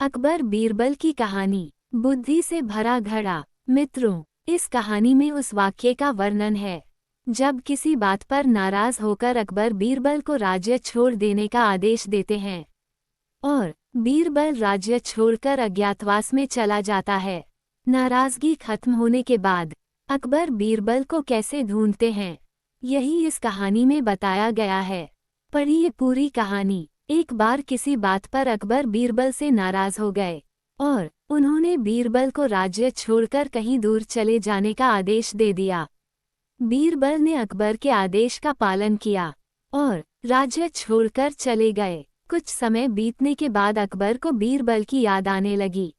अकबर बीरबल की कहानी, बुद्धि से भरा घड़ा। मित्रों, इस कहानी में उस वाक्य का वर्णन है जब किसी बात पर नाराज होकर अकबर बीरबल को राज्य छोड़ देने का आदेश देते हैं और बीरबल राज्य छोड़कर अज्ञातवास में चला जाता है। नाराजगी खत्म होने के बाद अकबर बीरबल को कैसे ढूंढते हैं, यही इस कहानी में बताया गया है। पढ़िए पूरी कहानी। एक बार किसी बात पर अकबर बीरबल से नाराज हो गए और उन्होंने बीरबल को राज्य छोड़कर कहीं दूर चले जाने का आदेश दे दिया। बीरबल ने अकबर के आदेश का पालन किया और राज्य छोड़कर चले गए। कुछ समय बीतने के बाद अकबर को बीरबल की याद आने लगी।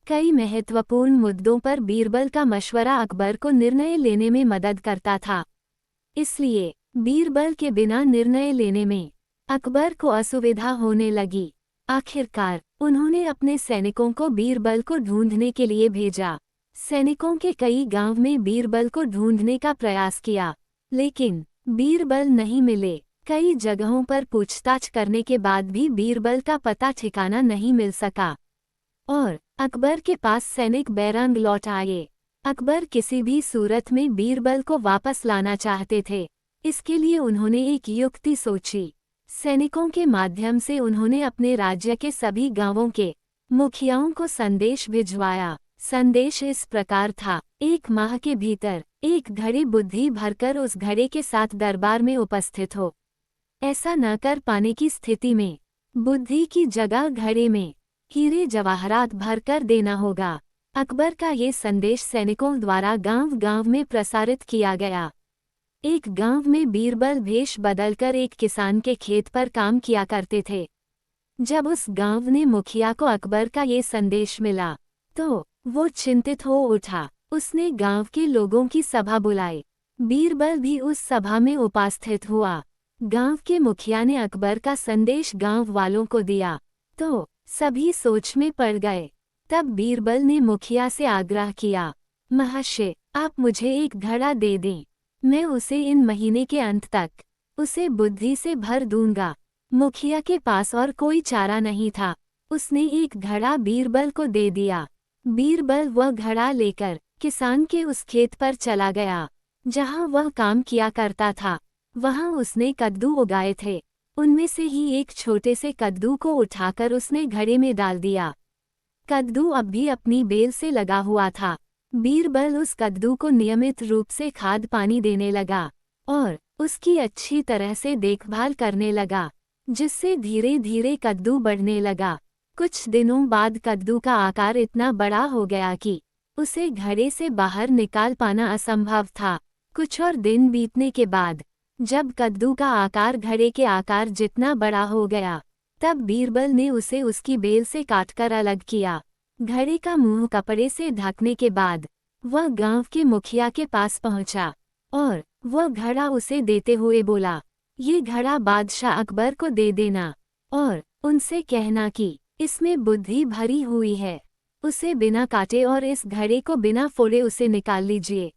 कई महत्वपूर्ण मुद्दों पर बीरबल का मशवरा अकबर को निर्णय लेने में मदद करता था। इसलिए बीरबल के बिना निर्णय लेने में अकबर को असुविधा होने लगी। आखिरकार उन्होंने अपने सैनिकों को बीरबल को ढूंढने के लिए भेजा। सैनिकों के कई गांव में बीरबल को ढूंढने का प्रयास किया, लेकिन बीरबल नहीं मिले। कई जगहों पर पूछताछ करने के बाद भी बीरबल का पता ठिकाना नहीं मिल सका और अकबर के पास सैनिक बैरंग लौट आए। अकबर किसी भी सूरत में बीरबल को वापस लाना चाहते थे। इसके लिए उन्होंने एक युक्ति सोची। सैनिकों के माध्यम से उन्होंने अपने राज्य के सभी गांवों के मुखियाओं को संदेश भिजवाया। संदेश इस प्रकार था, 1 माह के भीतर एक घड़ी बुद्धि भरकर उस घड़े के साथ दरबार में उपस्थित हो। ऐसा न कर पाने की स्थिति में बुद्धि की जगह घड़े में हीरे जवाहरात भरकर देना होगा। अकबर का ये संदेश सैनिकों द्वारा गांव-गांव में प्रसारित किया गया। एक गांव में बीरबल भेष बदलकर एक किसान के खेत पर काम किया करते थे। जब उस गांव ने मुखिया को अकबर का ये संदेश मिला तो वो चिंतित हो उठा। उसने गांव के लोगों की सभा बुलाई। बीरबल भी उस सभा में उपस्थित हुआ। गांव के मुखिया ने अकबर का संदेश गांव वालों को दिया तो सभी सोच में पड़ गए। तब बीरबल ने मुखिया से आग्रह किया, महाशय, आप मुझे एक घड़ा दे दें, मैं उसे इन महीने के अंत तक उसे बुद्धि से भर दूंगा। मुखिया के पास और कोई चारा नहीं था। उसने एक घड़ा बीरबल को दे दिया। बीरबल वह घड़ा लेकर किसान के उस खेत पर चला गया जहां वह काम किया करता था। वहां उसने कद्दू उगाए थे। उनमें से ही एक छोटे से कद्दू को उठाकर उसने घड़े में डाल दिया। कद्दू अब भी अपनी बेल से लगा हुआ था। बीरबल उस कद्दू को नियमित रूप से खाद पानी देने लगा और उसकी अच्छी तरह से देखभाल करने लगा, जिससे धीरे धीरे कद्दू बढ़ने लगा। कुछ दिनों बाद कद्दू का आकार इतना बड़ा हो गया कि उसे घड़े से बाहर निकाल पाना असंभव था। कुछ और दिन बीतने के बाद जब कद्दू का आकार घड़े के आकार जितना बड़ा हो गया, तब बीरबल ने उसे उसकी बेल से काटकर अलग किया। घड़े का मुंह कपड़े से ढकने के बाद वह गांव के मुखिया के पास पहुंचा और वह घड़ा उसे देते हुए बोला, ये घड़ा बादशाह अकबर को दे देना और उनसे कहना कि इसमें बुद्धि भरी हुई है। उसे बिना काटे और इस घड़े को बिना फोड़े उसे निकाल लीजिए।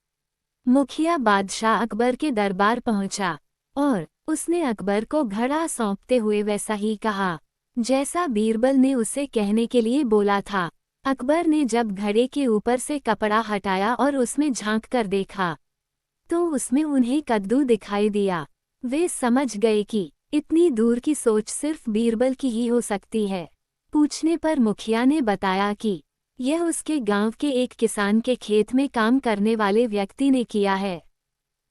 मुखिया बादशाह अकबर के दरबार पहुंचा और उसने अकबर को घड़ा सौंपते हुए वैसा ही कहा जैसा बीरबल ने उसे कहने के लिए बोला था। अकबर ने जब घड़े के ऊपर से कपड़ा हटाया और उसमें झांक कर देखा तो उसमें उन्हें कद्दू दिखाई दिया। वे समझ गए कि इतनी दूर की सोच सिर्फ बीरबल की ही हो सकती है। पूछने पर मुखिया ने बताया कि यह उसके गांव के एक किसान के खेत में काम करने वाले व्यक्ति ने किया है।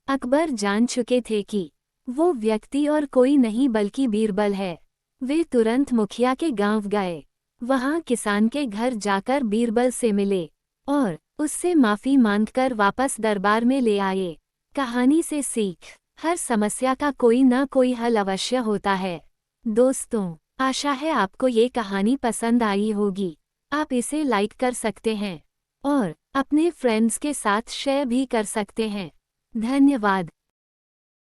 अकबर जान चुके थे कि वो व्यक्ति और कोई नहीं बल्कि बीरबल है। वे तुरंत मुखिया के गांव गए। वहां किसान के घर जाकर बीरबल से मिले और उससे माफी मांगकर वापस दरबार में ले आए। कहानी से सीख, हर समस्या का कोई न कोई हल अवश्य होता है। दोस्तों, आशा है आपको ये कहानी पसंद आई होगी। आप इसे लाइक कर सकते हैं और अपने फ्रेंड्स के साथ शेयर भी कर सकते हैं। धन्यवाद।